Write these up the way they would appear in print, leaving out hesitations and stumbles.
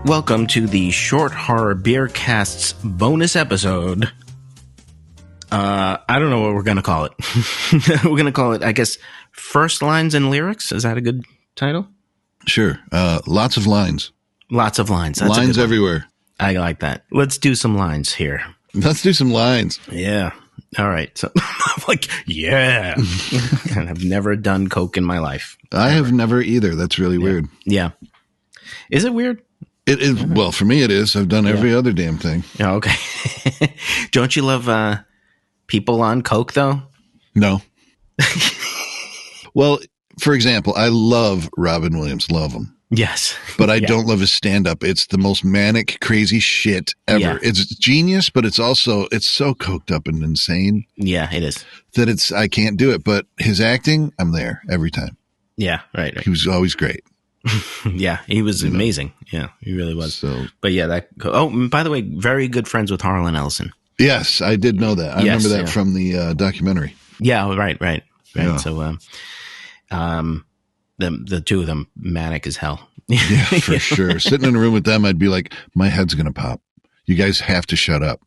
Welcome to the Short Horror Beercast's bonus episode. I don't know what we're going to call it. We're going to call it, I guess, First Lines and Lyrics. Is that a good title? Sure. Lots of lines. Lots of lines. That's lines everywhere. I like that. Let's do some lines here. Let's do some lines. Yeah. All right. So I'm like, yeah. And I've never done coke in my life. I have never either. That's really weird. Yeah. Is it weird? It is. Well, for me, it is. I've done every other damn thing. Oh, okay. Don't you love people on coke, though? No. Well, for example, I love Robin Williams. Love him. Yes. But I don't love his stand-up. It's the most manic, crazy shit ever. Yeah. It's genius, but it's so coked up and insane. Yeah, it is. That I can't do it. But his acting, I'm there every time. Yeah, right. He was always great. Yeah, he was amazing. Yeah, he really was. So, but yeah, and by the way, very good friends with Harlan Ellison. Yes, I did know that. I remember that from the documentary. Yeah, right. Yeah. So, the two of them, manic as hell. Yeah, for sure. Sitting in a room with them, I'd be like, my head's going to pop. You guys have to shut up.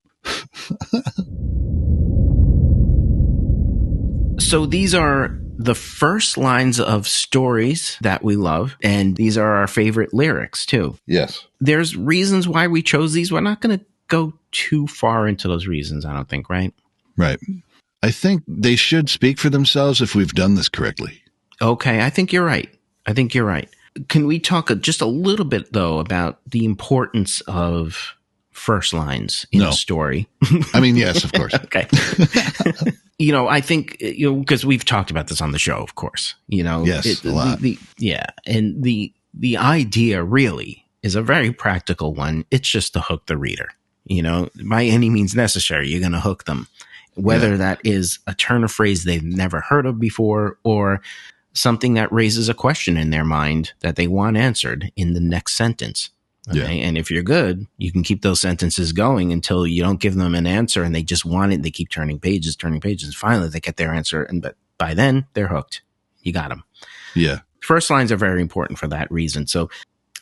So these are the first lines of stories that we love, and these are our favorite lyrics, too. Yes. There's reasons why we chose these. We're not going to go too far into those reasons, I don't think, right? Right. I think they should speak for themselves if we've done this correctly. Okay, I think you're right. Can we talk just a little bit, though, about the importance of first lines in a story? I mean, yes, of course. Okay. I think, because we've talked about this on the show, of course. Yes, a lot. And the idea really is a very practical one. It's just to hook the reader. By any means necessary, you're going to hook them. Whether that is a turn of phrase they've never heard of before or something that raises a question in their mind that they want answered in the next sentence. Okay? Yeah. And if you're good, you can keep those sentences going until you don't give them an answer and they just want it. They keep turning pages. And finally they get their answer. But by then they're hooked. You got them. Yeah. First lines are very important for that reason. So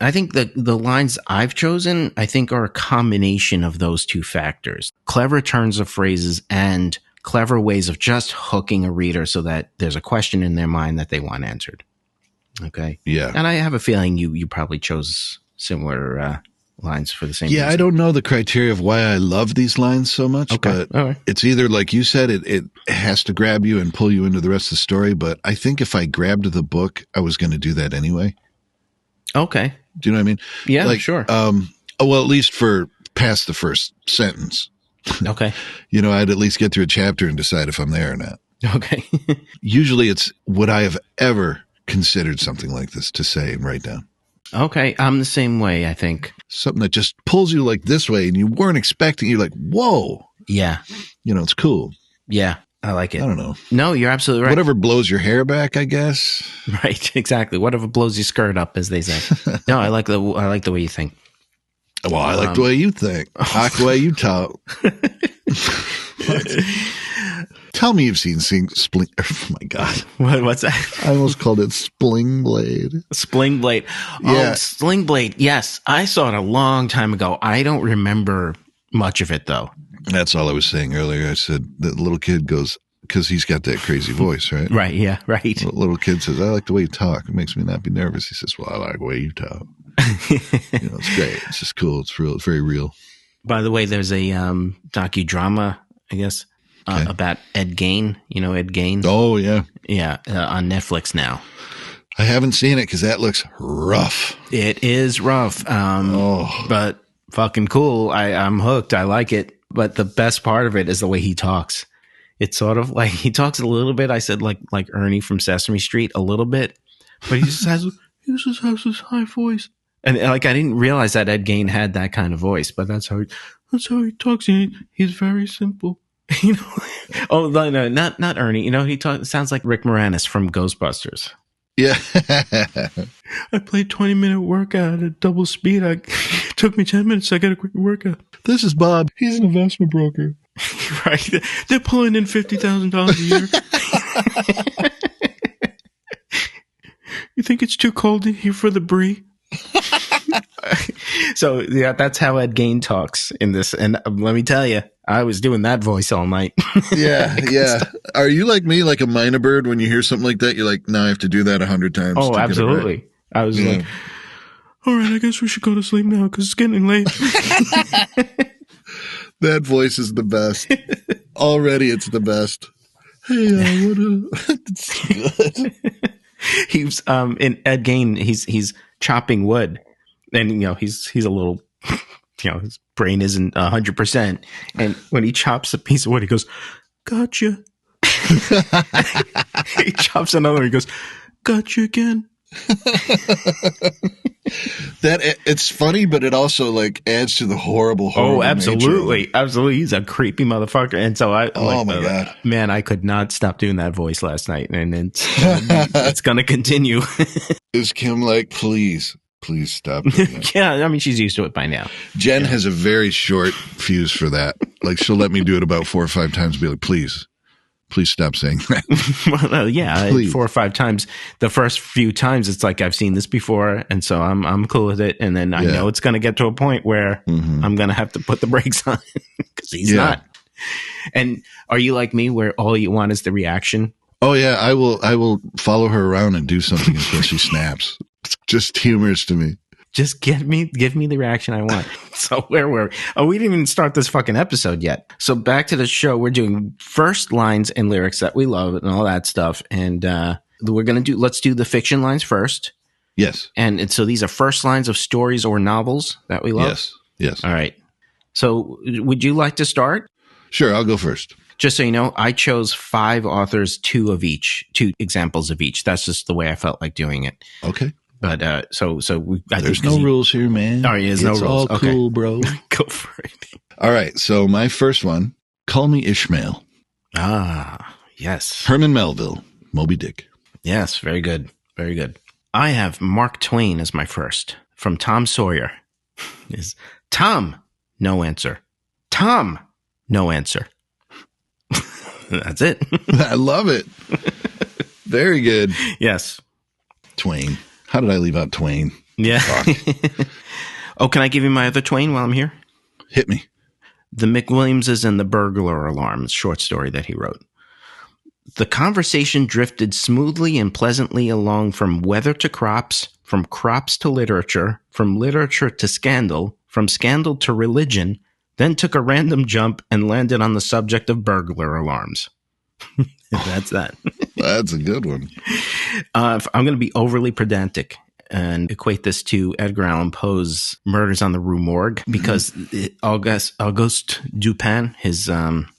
I think the lines I've chosen, I think, are a combination of those two factors. Clever turns of phrases and clever ways of just hooking a reader so that there's a question in their mind that they want answered. Okay. Yeah. And I have a feeling you probably chose similar lines for the same reason. I don't know the criteria of why I love these lines so much, but it's either, like you said, it has to grab you and pull you into the rest of the story. But I think if I grabbed the book, I was going to do that anyway. Okay. Do you know what I mean? Yeah, sure. Well, at least for past the first sentence. Okay. I'd at least get through a chapter and decide if I'm there or not. Okay. Usually it's, would I have ever considered something like this to say and write down? Okay. I'm the same way, I think. Something that just pulls you like this way and you weren't expecting. You're like, whoa. Yeah. It's cool. Yeah. I like it. I don't know. No, you're absolutely right. Whatever blows your hair back, I guess. Right. Exactly. Whatever blows your skirt up, as they say. No, I like the way you think. Well, I like the way you think. I like the way you talk. Tell me you've seen Spling. Oh my God. What's that? I almost called it Spling Blade. Spling Blade. Yeah. Oh, Sling Blade. Yes. I saw it a long time ago. I don't remember much of it, though. That's all I was saying earlier. I said the little kid goes, because he's got that crazy voice, right? Right. Yeah. Right. The little kid says, I like the way you talk. It makes me not be nervous. He says, well, I like the way you talk. It's great. It's just cool. It's real. It's very real. By the way, there's a docudrama, I guess, about Ed Gein. Ed Gein? Oh, yeah. Yeah, on Netflix now. I haven't seen it because that looks rough. It is rough, but fucking cool. I'm hooked. I like it. But the best part of it is the way he talks. It's sort of like he talks a little bit. I said like Ernie from Sesame Street a little bit, but he just has this high voice. And I didn't realize that Ed Gein had that kind of voice, but that's how he talks. He's very simple. Oh no, not Ernie. He sounds like Rick Moranis from Ghostbusters. Yeah. I played 20-minute workout at double speed. It took me 10 minutes. I got a quick workout. This is Bob. He's an investment broker. Right. They're pulling in $50,000 a year. You think it's too cold in here for the brie? So yeah, that's how Ed Gein talks in this. And let me tell you, I was doing that voice all night. Yeah. Are you like me, like a minor bird? When you hear something like that, you're like, no, I have to do that 100 times. Oh, to absolutely. Get it right. I was like, all right, I guess we should go to sleep now because it's getting late. That voice is the best. Already, it's the best. Hey, it's good. He's in Ed Gein. He's chopping wood, and he's a little, his brain isn't 100%. And when he chops a piece of wood, he goes, "Gotcha." He chops another one. He goes, "Gotcha again." That it's funny, but it also like adds to the horrible. Oh, absolutely, absolutely. He's a creepy motherfucker, and so my God, man, I could not stop doing that voice last night, and it's gonna continue. Is Kim like, please stop doing that? Yeah, I mean, she's used to it by now. Jen has a very short fuse for that. Like, she'll let me do it about 4 or 5 times. And be like, please stop saying that. Well, yeah, 4 or 5 times. The first few times, it's like I've seen this before, and so I'm cool with it. And then I know it's going to get to a point where I'm going to have to put the brakes on because he's not. And are you like me, where all you want is the reaction? Oh yeah, I will follow her around and do something until she snaps. It's just humorous to me. Just give me the reaction I want. So where were we? Oh, we didn't even start this fucking episode yet. So back to the show. We're doing first lines and lyrics that we love and all that stuff. And let's do the fiction lines first. Yes. And so these are first lines of stories or novels that we love? Yes. All right. So would you like to start? Sure, I'll go first. Just so you know, I chose 5 authors, 2 examples of each. That's just the way I felt like doing it. Okay. But there's no rules here, man. Oh, yeah, there's no rules. It's all cool, bro. Go for it. All right. So my first one, Call Me Ishmael. Ah, yes. Herman Melville, Moby Dick. Yes, very good. Very good. I have Mark Twain as my first, from Tom Sawyer. Is Tom, no answer. Tom, no answer. That's it. I love it. Very good. Yes. Twain. How did I leave out Twain? Yeah. Oh, can I give you my other Twain while I'm here? Hit me. The McWilliamses and the Burglar Alarms short story that he wrote. The conversation drifted smoothly and pleasantly along from weather to crops, from crops to literature, from literature to scandal, from scandal to religion, then took a random jump and landed on the subject of burglar alarms. That's that. That's a good one. I'm going to be overly pedantic and equate this to Edgar Allan Poe's Murders on the Rue Morgue, because Auguste Dupin, his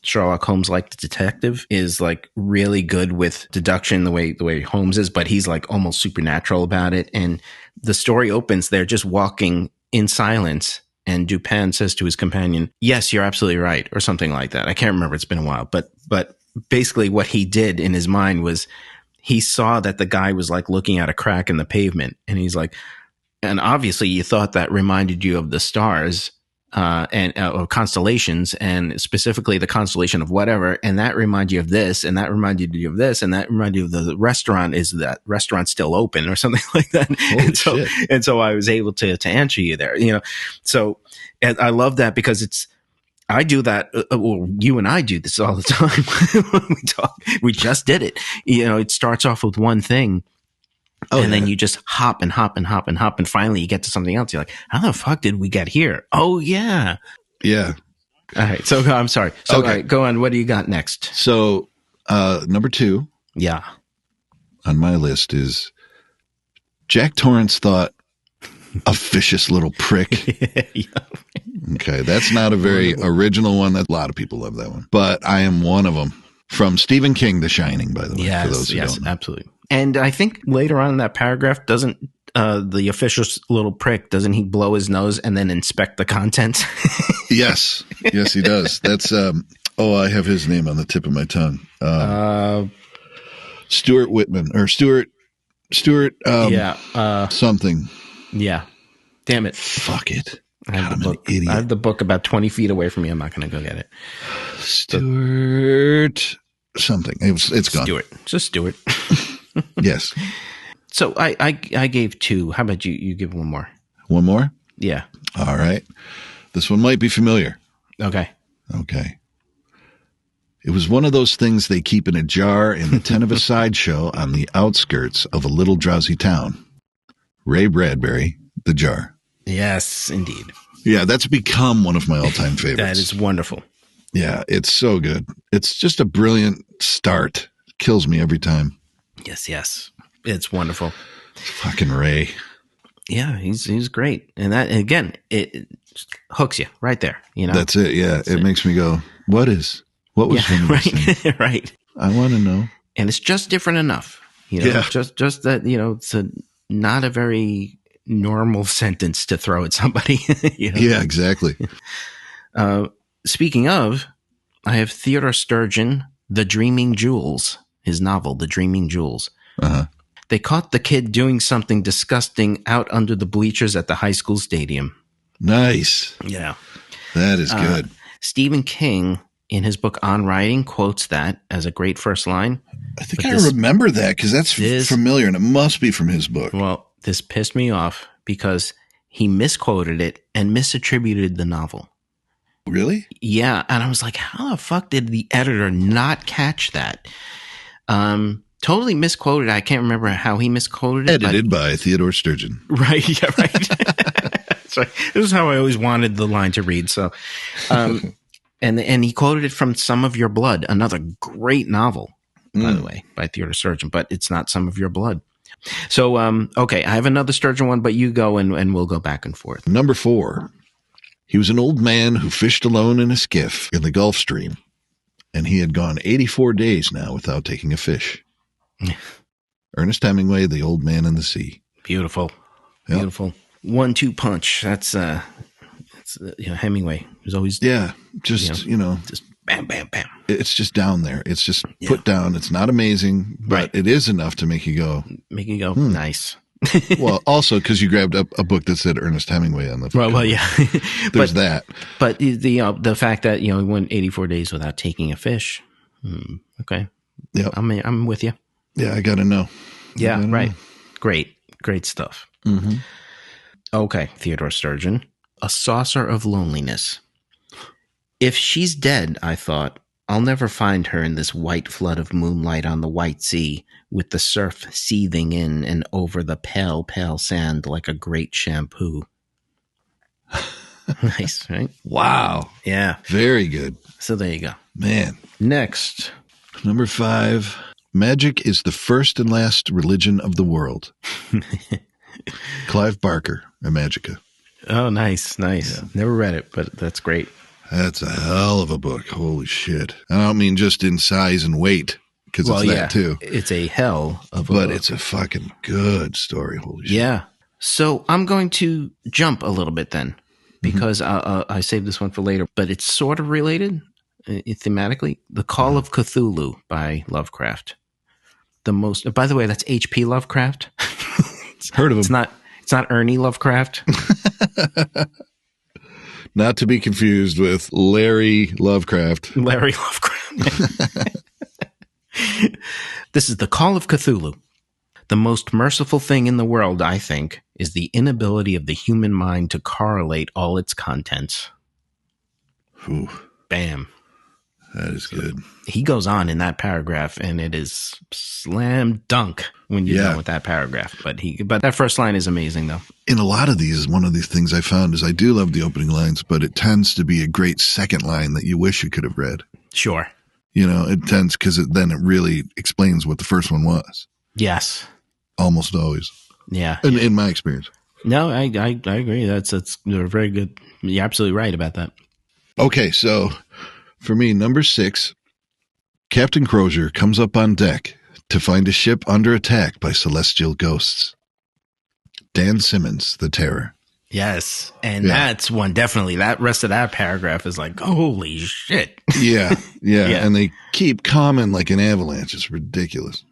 Sherlock Holmes-like detective, is like really good with deduction the way Holmes is, but he's like almost supernatural about it. And the story opens, they're just walking in silence, and Dupin says to his companion, "Yes, you're absolutely right," or something like that. I can't remember. It's been a while, but basically what he did in his mind was he saw that the guy was like looking at a crack in the pavement, and he's like, and obviously you thought that reminded you of the stars or constellations, and specifically the constellation of whatever, and that reminded you of this, and that reminded you of this, and that reminded you of the restaurant. Is that restaurant still open or something like that? And so I was able to answer you there, So and I love that, because I do that. You and I do this all the time when we talk. We just did it. It starts off with one thing, and then you just hop and hop and hop and hop, and finally you get to something else. You're like, how the fuck did we get here? Oh yeah. Yeah. All right. So I'm sorry. So all right, go on. What do you got next? So number 2. Yeah. On my list is Jack Torrance thought a vicious little prick. Yeah. Okay, that's not a very original one. That a lot of people love that one, but I am one of them. From Stephen King, The Shining, by the way. Yes, for those who don't know. Absolutely. And I think later on in that paragraph, doesn't the official little prick, doesn't he blow his nose and then inspect the contents? Yes, he does. That's I have his name on the tip of my tongue. Stuart Whitman or Stuart. Something. Yeah. Damn it. Fuck it. I have the book about 20 feet away from me. I'm not going to go get it. Stuart something. It's gone. Just Stuart. Yes. So I gave 2. How about you give one more? One more? Yeah. All right. This one might be familiar. Okay. It was one of those things they keep in a jar in the tent of a sideshow on the outskirts of a little drowsy town. Ray Bradbury, The Jar. Yes, indeed. Yeah, that's become one of my all-time favorites. That is wonderful. Yeah, it's so good. It's just a brilliant start. Kills me every time. Yes. It's wonderful. Fucking Ray. Yeah, he's great. And that, again, it hooks you right there. That's it. Yeah, it makes me go, what was right? Right. I want to know. And it's just different enough. Just that, it's not a very normal sentence to throw at somebody. Yeah, exactly. Speaking of, I have Theodore Sturgeon, The Dreaming Jewels, his novel, The Dreaming Jewels. Uh-huh. They caught the kid doing something disgusting out under the bleachers at the high school stadium. Nice. Yeah. That is good. Stephen King, in his book On Writing, quotes that as a great first line. I think I remember that because that's familiar and it must be from his book. Well, this pissed me off because he misquoted it and misattributed the novel. Really? Yeah. And I was like, how the fuck did the editor not catch that? Totally misquoted. I can't remember how he misquoted it. Edited by Theodore Sturgeon. Right. Yeah, right. So this is how I always wanted the line to read. So, and he quoted it from Some of Your Blood, another great novel, by the way, by Theodore Sturgeon, but it's not Some of Your Blood. So, okay, I have another Sturgeon one, but you go and we'll go back and forth. Number 4. He was an old man who fished alone in a skiff in the Gulf Stream, and he had gone 84 days now without taking a fish. Ernest Hemingway, The Old Man in the Sea. Beautiful. Yep. Beautiful. 1-2 punch. That's Hemingway. It was always just bam, bam, bam. It's just down there. It's just put down. It's not amazing, but it is enough to make you go, nice. Well, also because you grabbed up a book that said Ernest Hemingway on the front. Well, yeah. There's that. But the fact that he went 84 days without taking a fish. Okay. Yeah, I'm with you. Yeah, I got to know. Yeah, right. Know. Great stuff. Mm-hmm. Okay, Theodore Sturgeon. A Saucer of Loneliness. If she's dead, I thought, I'll never find her in this white flood of moonlight on the white sea, with the surf seething in and over the pale, pale sand like a great shampoo. Nice, right? Wow. Yeah. Very good. So there you go. Man. Next. Number 5. Magic is the first and last religion of the world. Clive Barker, Magica. Oh, nice. Yeah. Never read it, but that's great. That's a hell of a book. Holy shit. I don't mean just in size and weight, because it's that too. It's a hell of a book. But it's a fucking good story. Holy shit. Yeah. So I'm going to jump a little bit then, because I saved this one for later, but it's sort of related thematically. The Call of Cthulhu by Lovecraft. By the way, that's H.P. Lovecraft. Heard of him. It's not Ernie Lovecraft. Not to be confused with Larry Lovecraft. Larry Lovecraft. This is The Call of Cthulhu. The most merciful thing in the world, I think, is the inability of the human mind to correlate all its contents. Ooh. Bam. That is good. He goes on in that paragraph, and it is slam dunk when you're done with that paragraph. But that first line is amazing, though. In a lot of these, one of these things I found is I do love the opening lines, but it tends to be a great second line that you wish you could have read. Sure. It tends because then it really explains what the first one was. Yes. Almost always. Yeah. In my experience. No, I agree. That's very good. You're absolutely right about that. Okay, so for me, number 6, Captain Crozier comes up on deck to find a ship under attack by celestial ghosts. Dan Simmons, The Terror. Yes, and that's one definitely. That rest of that paragraph is like, holy shit. Yeah, and they keep coming like an avalanche. It's ridiculous.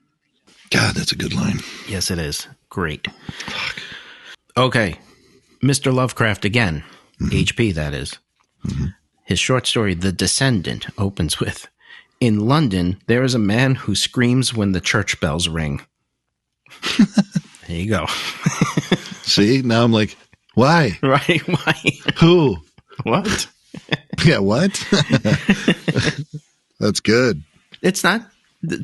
God, that's a good line. Yes, it is. Great. Fuck. Okay, Mr. Lovecraft again. H.P., that is. Mm-hmm. His short story, The Descendant, opens with, in London, there is a man who screams when the church bells ring. There you go. See, now I'm like, Why? Right? Why? Who? What? Yeah, what? That's good. It's not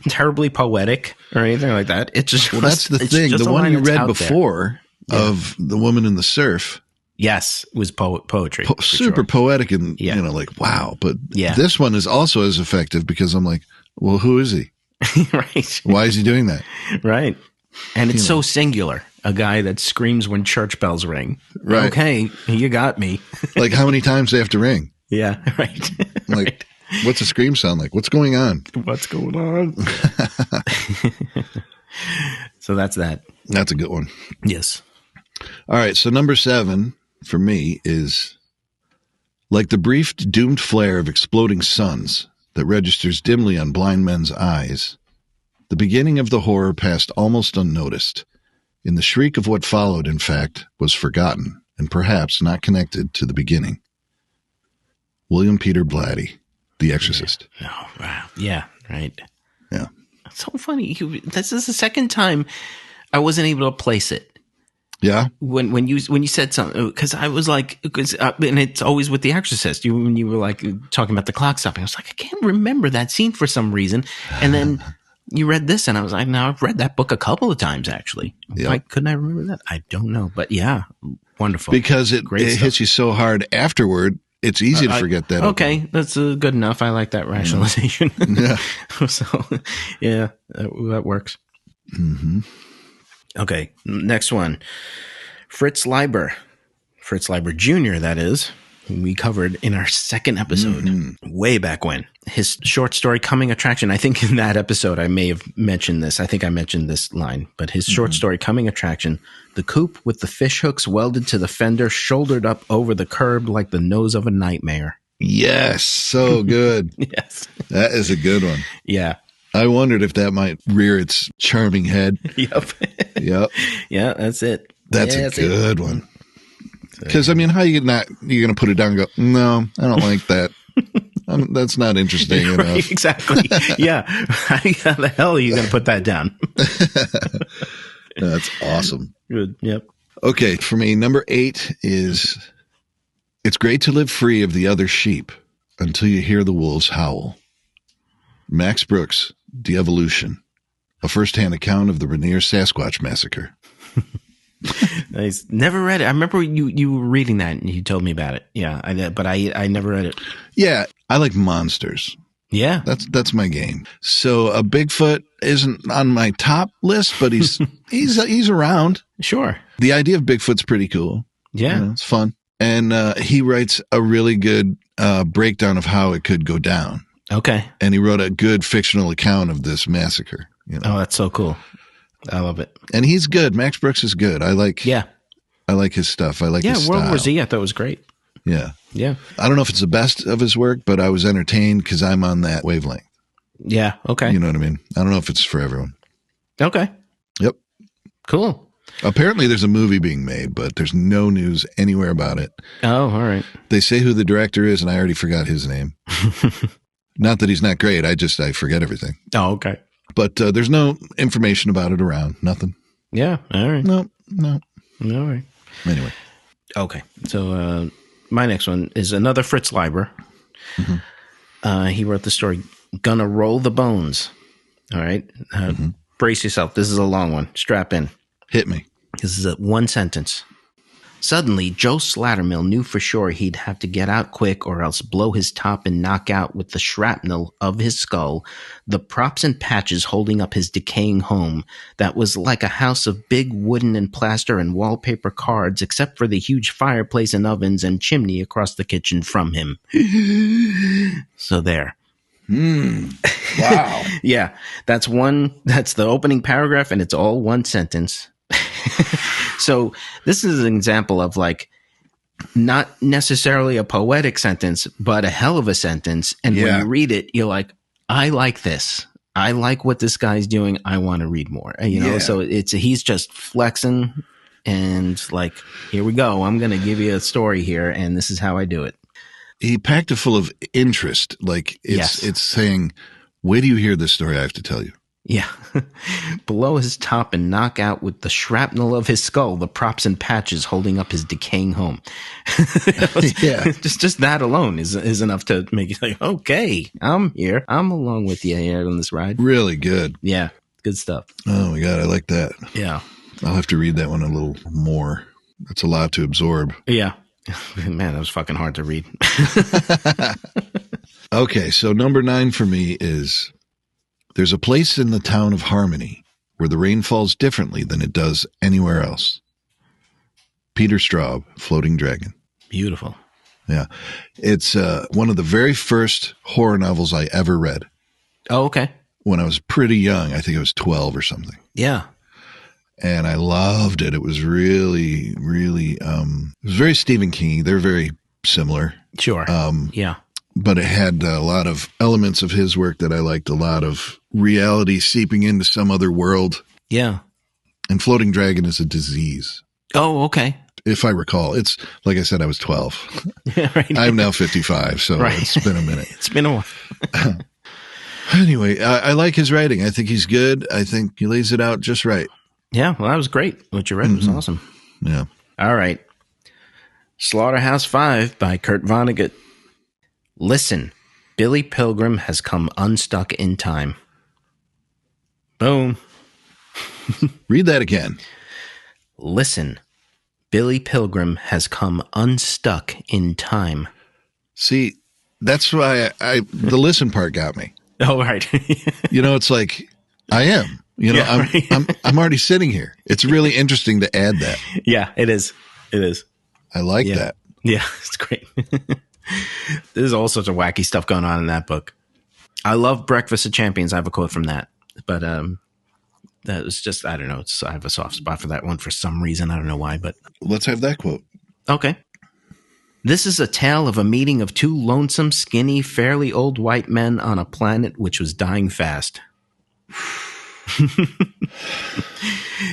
terribly poetic or anything like that. It's just, Well, that's the thing. The one you read before of The Woman in the Surf. Yes, it was poetry. Super poetic and, like, wow. But this one is also as effective because I'm like, well, who is he? Right. Why is he doing that? Right. And it's so singular. A guy that screams when church bells ring. Right. Okay, you got me. Like, how many times do they have to ring? Yeah, right. Like, right. What's a scream sound like? What's going on? What's going on? So that's that. That's a good one. Yes. All right, so number 7 for me is like the brief doomed flare of exploding suns that registers dimly on blind men's eyes. The beginning of the horror passed almost unnoticed. In the shriek of what followed, in fact, was forgotten and perhaps not connected to the beginning. William Peter Blatty, The Exorcist. Yeah. Oh, wow. Yeah, right. Yeah. It's so funny. This is the second time I wasn't able to place it. Yeah. When you said something, because I was like, and it's always with The Exorcist. When you were like talking about the clock stopping, I was like, I can't remember that scene for some reason. And then you read this, and I was like, no, I've read that book a couple of times actually. Yep. Why couldn't I remember that? I don't know, but yeah, wonderful. Because it hits you so hard afterward. It's easy to forget that. Okay, that's good enough. I like that rationalization. Yeah. So, yeah, that works. Mm-hmm. Okay, next one. Fritz Leiber Jr., that is, we covered in our second episode, way back when. His short story, Coming Attraction. I think in that episode I may have mentioned this. I think I mentioned this line. But his short story, Coming Attraction, the coupe with the fish hooks welded to the fender, shouldered up over the curb like the nose of a nightmare. Yes, so good. Yes. That is a good one. Yeah. I wondered if that might rear its charming head. Yep. Yep. Yeah, that's it. That's a good one. Because, I mean, how you're going to put it down and go, no, I don't like that. That's not interesting enough. Right, exactly. Yeah. How the hell are you going to put that down? That's awesome. Good. Yep. Okay. For me, number 8 is, it's great to live free of the other sheep until you hear the wolves howl. Max Brooks, De-Evolution, a first-hand account of the Rainier Sasquatch Massacre. Nice. Never read it. I remember you were reading that and you told me about it. Yeah, but I never read it. Yeah, I like monsters. Yeah, that's my game. So a Bigfoot isn't on my top list, but he's around. Sure. The idea of Bigfoot's pretty cool. Yeah, it's fun, and he writes a really good breakdown of how it could go down. Okay. And he wrote a good fictional account of this massacre. Oh, that's so cool. I love it. And he's good. Max Brooks is good. I like his stuff. I like his style. World War Z I thought was great. Yeah. Yeah. I don't know if it's the best of his work, but I was entertained because I'm on that wavelength. Yeah. Okay. You know what I mean? I don't know if it's for everyone. Okay. Yep. Cool. Apparently there's a movie being made, but there's no news anywhere about it. Oh, all right. They say who the director is, and I already forgot his name. Not that he's not great. I forget everything. Oh, okay. But there's no information about it around. Nothing. Yeah. All right. No. All right. Anyway. Okay. So my next one is another Fritz Leiber. Mm-hmm. He wrote the story, Gonna Roll the Bones. All right. Brace yourself. This is a long one. Strap in. Hit me. This is one sentence. Suddenly, Joe Slattermill knew for sure he'd have to get out quick or else blow his top and knock out with the shrapnel of his skull the props and patches holding up his decaying home that was like a house of big wooden and plaster and wallpaper cards except for the huge fireplace and ovens and chimney across the kitchen from him. So there. Wow. Yeah, that's the opening paragraph and it's all one sentence. So this is an example of like not necessarily a poetic sentence, but a hell of a sentence. And when you read it, you're like, I like this. I like what this guy's doing. I want to read more, so he's just flexing and like, here we go. I'm going to give you a story here. And this is how I do it. He packed it full of interest. Like it's saying, wait till you hear this story I have to tell you. Yeah. Below his top and knock out with the shrapnel of his skull, the props and patches holding up his decaying home. Yeah. Just that alone is enough to make you like, okay, I'm here. I'm along with you here on this ride. Really good. Yeah. Good stuff. Oh my God. I like that. Yeah. I'll have to read that one a little more. That's a lot to absorb. Yeah. Man, that was fucking hard to read. Okay. So number 9 for me is there's a place in the town of Harmony where the rain falls differently than it does anywhere else. Peter Straub, Floating Dragon. Beautiful. Yeah. It's one of the very first horror novels I ever read. Oh, okay. When I was pretty young. I think I was 12 or something. Yeah. And I loved it. It was really, really, it was very Stephen King. They're very similar. Sure. Yeah. But it had a lot of elements of his work that I liked, a lot of reality seeping into some other world. Yeah. And Floating Dragon is a disease. Oh, okay. If I recall, it's like I said, I was 12. Right. I'm now 55, so Right. It's been a minute. It's been a while. Anyway, I like his writing. I think he's good. I think he lays it out just right. Yeah. Well, that was great. What you read was awesome. Yeah. All right. Slaughterhouse 5 by Kurt Vonnegut. Listen, Billy Pilgrim has come unstuck in time. Boom. Read that again. Listen, Billy Pilgrim has come unstuck in time. See, that's why the listen part got me. Oh, right. It's like I am. Yeah, I'm already sitting here. It's really interesting to add that. Yeah, it is. It is. I like that. Yeah, it's great. There's all sorts of wacky stuff going on in that book. I love Breakfast of Champions. I have a quote from that. But that was just, I don't know. I have a soft spot for that one for some reason. I don't know why, but. Let's have that quote. Okay. This is a tale of a meeting of two lonesome, skinny, fairly old white men on a planet which was dying fast.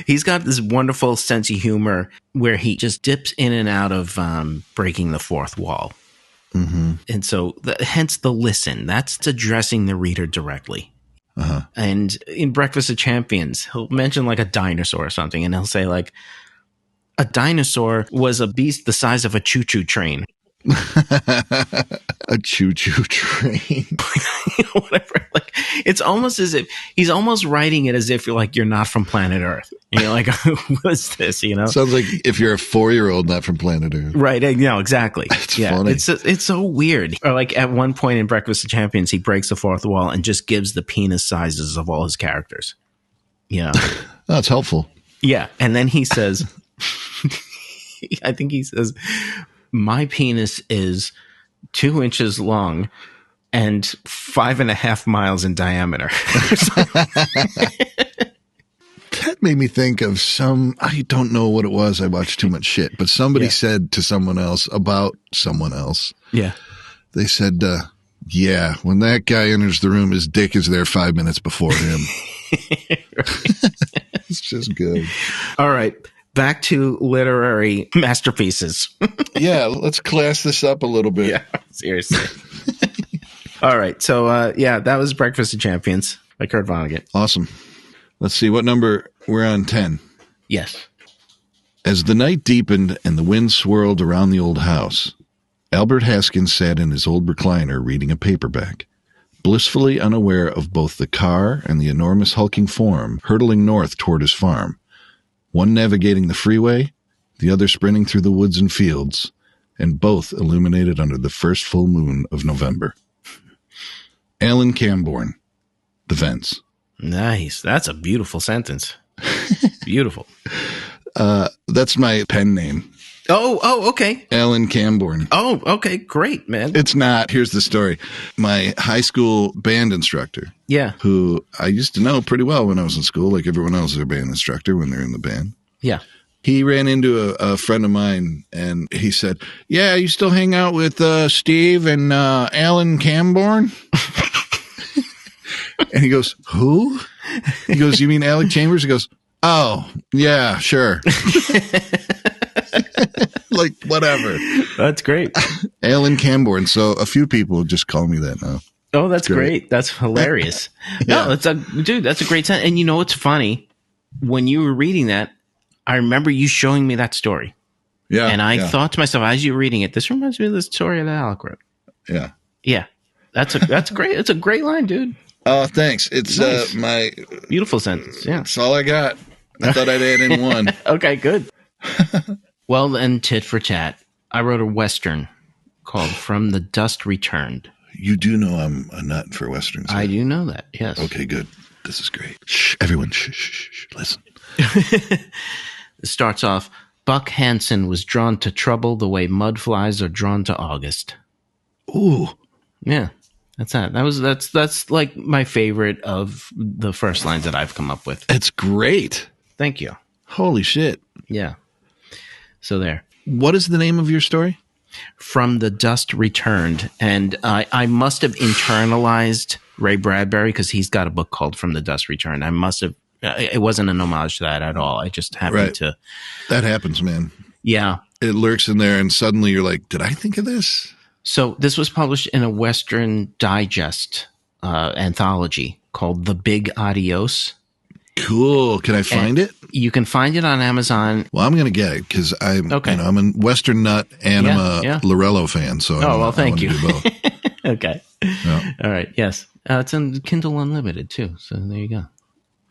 He's got this wonderful sense of humor where he just dips in and out of breaking the fourth wall. Mm-hmm. And so, hence the listen. That's addressing the reader directly. Uh-huh. And in Breakfast of Champions, he'll mention like a dinosaur or something, and he'll say like, a dinosaur was a beast the size of a choo-choo train. A choo-choo train. Whatever. Like, it's almost as if he's almost writing it as if you're not from planet Earth. And you're like, what's this? Sounds like if you're a 4-year-old not from planet Earth. Right. Exactly. It's funny. It's so weird. Or like at one point in Breakfast of Champions, he breaks the fourth wall and just gives the penis sizes of all his characters. That's helpful. Yeah. And then he says, I think he says, my penis is 2 inches long and 5.5 miles in diameter. That made me think of I don't know what it was. I watched too much shit, but somebody said to someone else about someone else. Yeah. They said, yeah, when that guy enters the room, his dick is there 5 minutes before him. It's just good. All right. Back to literary masterpieces. Yeah, let's class this up a little bit. Yeah, seriously. All right. So, that was Breakfast of Champions by Kurt Vonnegut. Awesome. Let's see what number we're on. 10. Yes. As the night deepened and the wind swirled around the old house, Albert Haskins sat in his old recliner reading a paperback, blissfully unaware of both the car and the enormous hulking form hurtling north toward his farm. One navigating the freeway, the other sprinting through the woods and fields, and both illuminated under the first full moon of November. Alan Camborne, The Vents. Nice. That's a beautiful sentence. Beautiful. That's my pen name. Oh, okay. Alan Camborne. Oh, okay. Great, man. It's not. Here's the story. My high school band instructor, who I used to know pretty well when I was in school, like everyone else is a band instructor when they're in the band. Yeah. He ran into a friend of mine and he said, yeah, you still hang out with Steve and Alan Camborne? And he goes, who? He goes, you mean Alec Chambers? He goes, oh, yeah, sure. Like, whatever. That's great. Alan Camborne. So a few people just call me that now. Oh, that's great. That's hilarious. Yeah. No, that's a great sentence. And you know what's funny? When you were reading that, I remember you showing me that story. Yeah. And I yeah. thought to myself, as you were reading it, this reminds me of the story that Alec wrote. Yeah. Yeah. That's great. It's a great line, dude. Oh, thanks. It's Nice. my Beautiful sentence. Yeah. That's all I got. I thought I'd add in one. Okay, good. Well, then, tit for tat, I wrote a Western called From the Dust Returned. You do know I'm a nut for Westerns. I do know that, yes. Okay, good. This is great. Shh, everyone, shh, listen. It starts off, Buck Hansen was drawn to trouble the way mudflies are drawn to August. Ooh. Yeah, that's that. That's like my favorite of the first lines that I've come up with. It's great. Thank you. Holy shit. Yeah. So there. What is the name of your story? From the Dust Returned. And I must have internalized Ray Bradbury because he's got a book called From the Dust Returned. I must have. It wasn't an homage to that at all. I just happened to. That happens, man. Yeah. It lurks in there, and suddenly you're like, did I think of this? So this was published in a Western Digest anthology called The Big Adios. Cool. Can I find it? You can find it on Amazon. Well, I'm going to get it because I'm a Western nut and I'm a Lorello fan. So thank you. Do both. Okay. Yeah. All right. Yes. It's on Kindle Unlimited too. So there you go.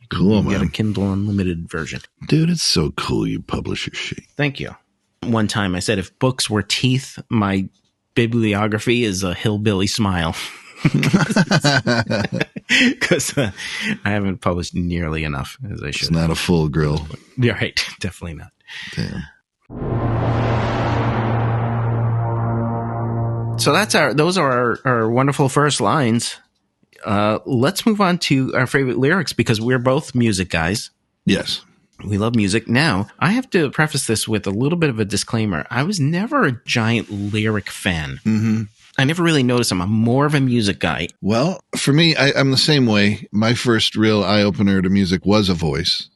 Cool, man. Get a Kindle Unlimited version. Dude, it's so cool you publish your shit. Thank you. One time I said, if books were teeth, my bibliography is a hillbilly smile. Because I haven't published nearly enough as I should. It's not a full grill. You're right. Definitely not. Damn. So those are our wonderful first lines. Let's move on to our favorite lyrics because we're both music guys. Yes. We love music. Now, I have to preface this with a little bit of a disclaimer. I was never a giant lyric fan. Mm-hmm. I never really noticed them. I'm more of a music guy. Well, for me, I'm the same way. My first real eye-opener to music was a voice.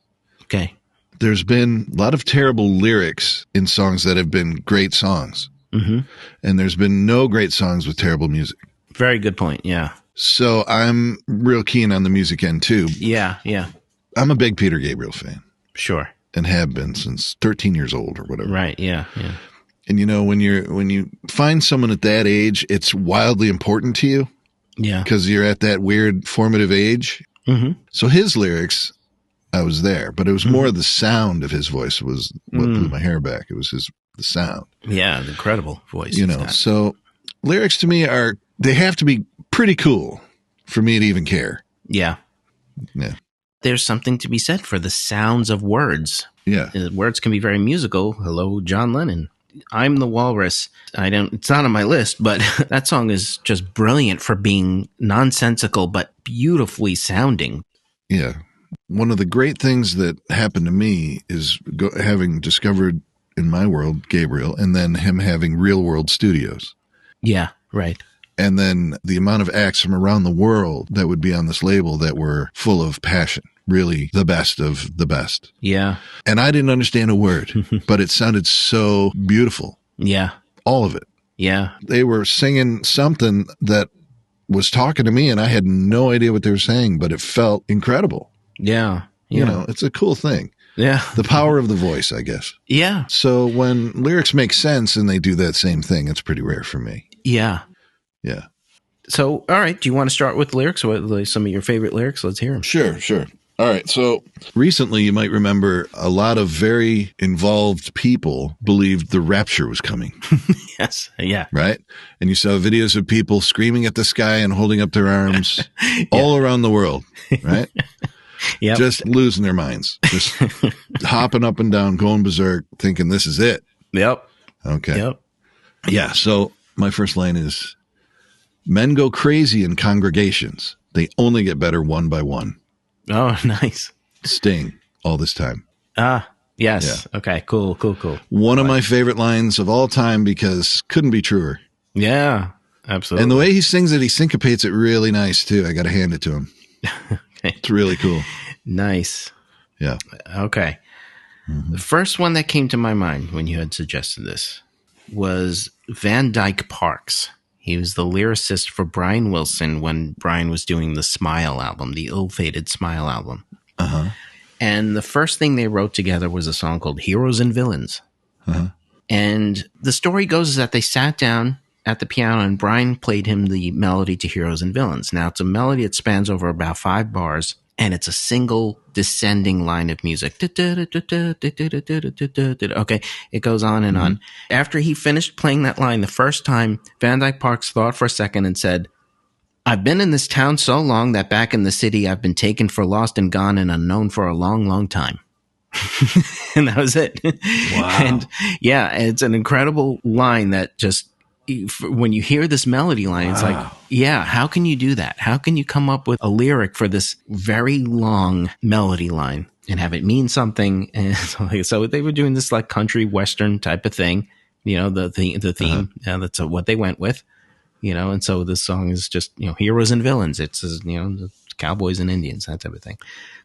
Okay. There's been a lot of terrible lyrics in songs that have been great songs. Mm-hmm. And there's been no great songs with terrible music. Very good point. Yeah. So I'm real keen on the music end, too. Yeah. I'm a big Peter Gabriel fan. Sure. And have been since 13 years old or whatever. Right. Yeah. And you know, when you find someone at that age, it's wildly important to you. Yeah. Because you're at that weird formative age. Mm-hmm. So his lyrics, I was there, but it was more the sound of his voice was what blew my hair back. It was the sound. Yeah, the incredible voice. You know, so lyrics to me they have to be pretty cool for me to even care. Yeah. Yeah. There's something to be said for the sounds of words. Yeah. Words can be very musical. Hello, John Lennon. I'm the Walrus. It's not on my list, but that song is just brilliant for being nonsensical, but beautifully sounding. Yeah. One of the great things that happened to me is having discovered in my world, Gabriel, and then him having real world studios. Yeah. Right. And then the amount of acts from around the world that would be on this label that were full of passion, really the best of the best. Yeah. And I didn't understand a word, but it sounded so beautiful. Yeah. All of it. Yeah. They were singing something that was talking to me and I had no idea what they were saying, but it felt incredible. Yeah. You know, it's a cool thing. Yeah. The power of the voice, I guess. Yeah. So when lyrics make sense and they do that same thing, it's pretty rare for me. Yeah. Yeah. So, all right. Do you want to start with lyrics? What are some of your favorite lyrics? Let's hear them. Sure. All right. So recently, you might remember a lot of very involved people believed the rapture was coming. Yes. Yeah. Right. And you saw videos of people screaming at the sky and holding up their arms all around the world. Right. Yeah. Just losing their minds, just hopping up and down, going berserk, thinking this is it. Yep. Okay. Yep. Yeah. So my first line is, men go crazy in congregations. They only get better one by one. Oh, nice. Sting all this time. Ah, yes. Yeah. Okay. Cool. One of my favorite lines of all time because couldn't be truer. Yeah, absolutely. And the way he sings it, he syncopates it really nice too. I got to hand it to him. Okay. It's really cool. Nice. Yeah. Okay. Mm-hmm. The first one that came to my mind when you had suggested this was Van Dyke Parks. He was the lyricist for Brian Wilson when Brian was doing the Smile album, the ill-fated Smile album. Uh-huh. And the first thing they wrote together was a song called Heroes and Villains. Uh-huh. And the story goes is that they sat down at the piano and Brian played him the melody to Heroes and Villains. Now, it's a melody that spans over about 5 bars, and it's a single descending line of music. Okay, it goes on and on. After he finished playing that line the first time, Van Dyke Parks thought for a second and said, I've been in this town so long that back in the city I've been taken for lost and gone and unknown for a long, long time. And that was it. Wow. And yeah, it's an incredible line that just, when you hear this melody line, it's like, yeah, how can you do that? How can you come up with a lyric for this very long melody line and have it mean something? And so they were doing this like country western type of thing, you know, the theme. That's what they went with, you know. And so this song is just, you know, heroes and villains. It's, you know, the cowboys and Indians, that type of thing.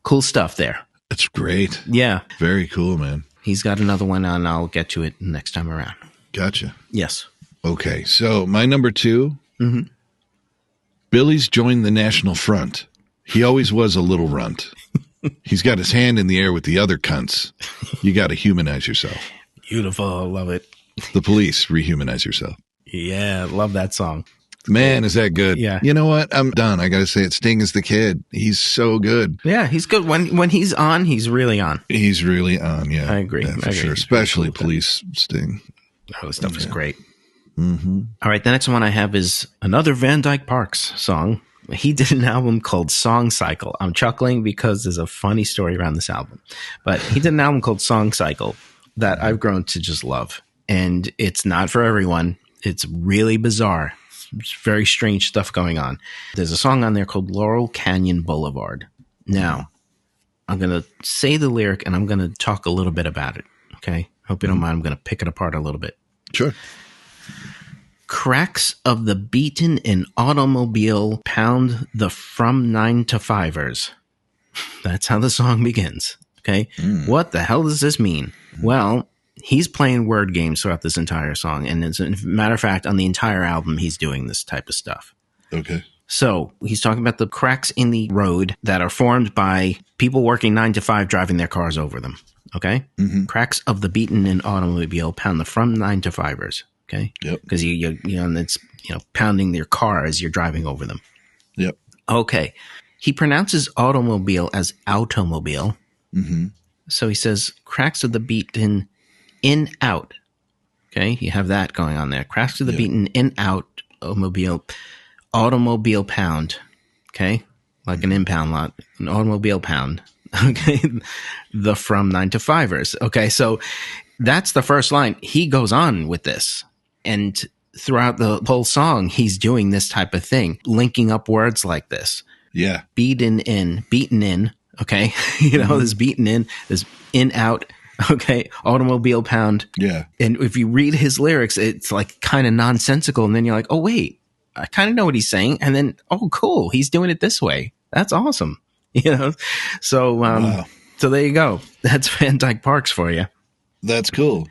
Cool stuff there. That's great. Yeah. Very cool, man. He's got another one, and I'll get to it next time around. Gotcha. Yes. Okay, so my number 2, Billy's joined the National Front. He always was a little runt. He's got his hand in the air with the other cunts. You got to humanize yourself. Beautiful. I love it. The Police, rehumanize yourself. Yeah, love that song. Man, is that good. Yeah. You know what? I'm done. I got to say it. Sting is the kid. He's so good. Yeah, he's good. When he's on, he's really on. He's really on, yeah. I agree. Yeah, for sure. Especially Police Sting. Oh, this stuff is great. All right, the next one I have is another Van Dyke Parks song. He did an album called Song Cycle. I'm chuckling because there's a funny story around this album. But he did an album called Song Cycle that I've grown to just love. And it's not for everyone. It's really bizarre. It's very strange stuff going on. There's a song on there called Laurel Canyon Boulevard. Now, I'm going to say the lyric and I'm going to talk a little bit about it. Okay? Hope you don't mind. I'm going to pick it apart a little bit. Sure. Cracks of the beaten-in automobile pound the from 9-to-5ers. That's how the song begins. Okay? What the hell does this mean? Well, he's playing word games throughout this entire song. And as a matter of fact, on the entire album, he's doing this type of stuff. Okay. So he's talking about the cracks in the road that are formed by people working 9 to 5 driving their cars over them. Okay? Cracks of the beaten-in automobile pound the from 9-to-5ers. Okay. Yep. Because you know, and it's, you know, pounding their car as you're driving over them. Yep. Okay. He pronounces automobile as automobile. So he says cracks of the beaten in out. Okay. You have that going on there. Cracks of the beaten in out automobile pound. Okay. Like an impound lot, an automobile pound. Okay. The from 9-to-5ers. Okay. So that's the first line. He goes on with this. And throughout the whole song, he's doing this type of thing, linking up words like this. Yeah. Beaten in, okay? You know, there's beaten in, there's in, out, okay? Automobile pound. Yeah. And if you read his lyrics, it's like kind of nonsensical. And then you're like, oh, wait, I kind of know what he's saying. And then, oh, cool, he's doing it this way. That's awesome. You know? So, wow. So there you go. That's Van Dyke Parks for you. That's cool.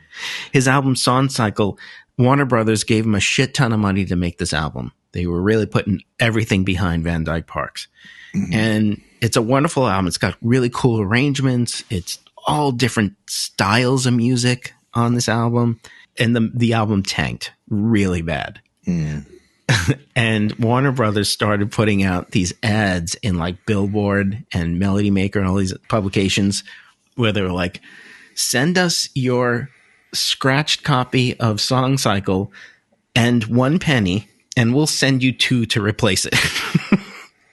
His album Song Cycle, Warner Brothers gave him a shit ton of money to make this album. They were really putting everything behind Van Dyke Parks. And it's a wonderful album. It's got really cool arrangements. It's all different styles of music on this album. And the album tanked really bad. And Warner Brothers started putting out these ads in like Billboard and Melody Maker and all these publications where they were like, send us your scratched copy of Song Cycle and 1 penny, and we'll send you 2 to replace it.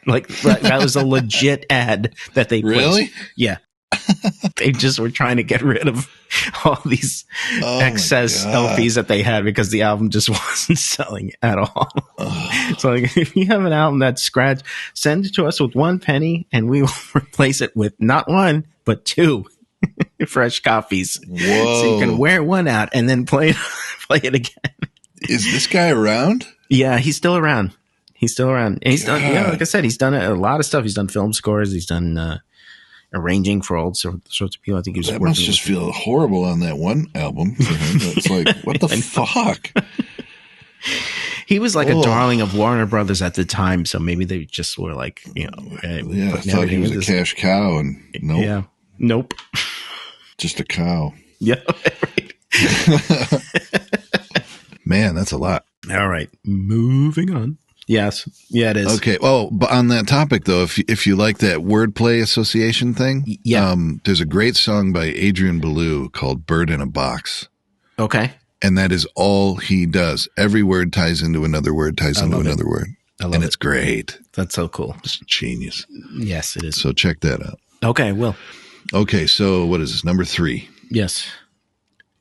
Like that was a legit ad that they placed. Really? Yeah. They just were trying to get rid of all these excess LPs that they had because the album just wasn't selling at all. So like, if you have an album that's scratched, send it to us with 1 penny and we will replace it with not 1, but 2 fresh copies. Whoa. So you can wear 1 out and then play it again. Is this guy around? Yeah, he's still around. And he's done, yeah, like I said, he's done a lot of stuff. He's done film scores. He's done arranging for all sorts of people. I think he was that working must just feel horrible on that one album for him. It's like, what the fuck? He was like a darling of Warner Brothers at the time, so maybe they just were like, hey, I thought he was a cash cow, and nope. Yeah. Nope. Just a cow. Yeah. Man, that's a lot. All right. Moving on. Yes. Yeah, it is. Okay. Oh, but on that topic, though, if you like that wordplay association thing, there's a great song by Adrian Belew called Bird in a Box. Okay. And that is all he does. Every word ties into another word, ties into another word. And it's great. That's so cool. It's genius. Yes, it is. So check that out. Okay, will. Okay, so what is this? Number 3. Yes.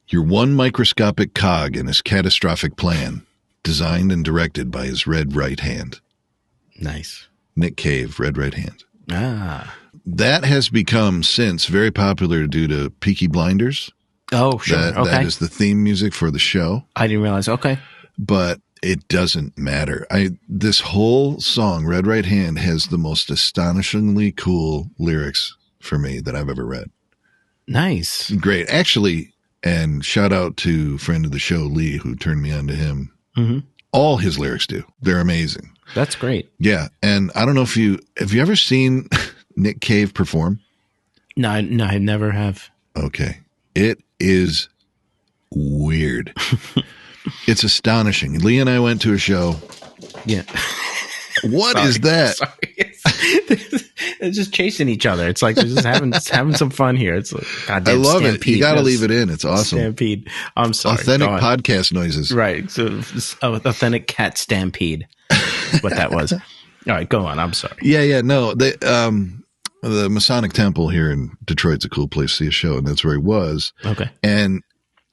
You're one microscopic cog in his catastrophic plan, designed and directed by his red right hand. Nice. Nick Cave, red right hand. Ah. That has become since very popular due to Peaky Blinders. Oh, sure. Okay. That is the theme music for the show. I didn't realize. Okay. But it doesn't matter. This whole song, Red Right Hand, has the most astonishingly cool lyrics for me that I've ever read. Nice. Great. Actually, and shout out to friend of the show, Lee, who turned me on to him. Mm-hmm. All his lyrics do. They're amazing. That's great. Yeah. And I don't know if have you ever seen Nick Cave perform? No, I never have. Okay. It is weird. It's astonishing. Lee and I went to a show. Yeah. What is that? Sorry. They're just chasing each other. It's like they're just having some fun here. It's like goddamn I love stampede. it. You got to leave it in. It's awesome. Stampede. I'm sorry. Authentic podcast noises. Right. So authentic cat stampede. Is what that was. All right, go on. I'm sorry. Yeah. No, the Masonic Temple here in Detroit's a cool place to see a show, and that's where he was. Okay. And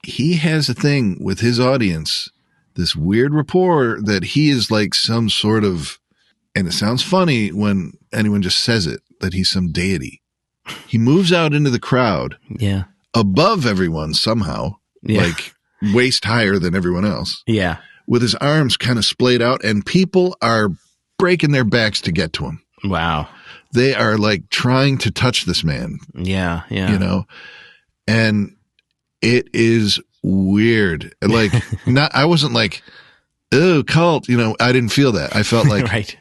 he has a thing with his audience, this weird rapport that he is like some sort of, and it sounds funny when anyone just says it, that he's some deity. He moves out into the crowd. Yeah. Above everyone somehow, like waist higher than everyone else. Yeah. With his arms kind of splayed out, and people are breaking their backs to get to him. Wow. They are like trying to touch this man. Yeah. Yeah. You know, and it is weird. Like, I wasn't like, oh, cult. You know, I didn't feel that. I felt like, right.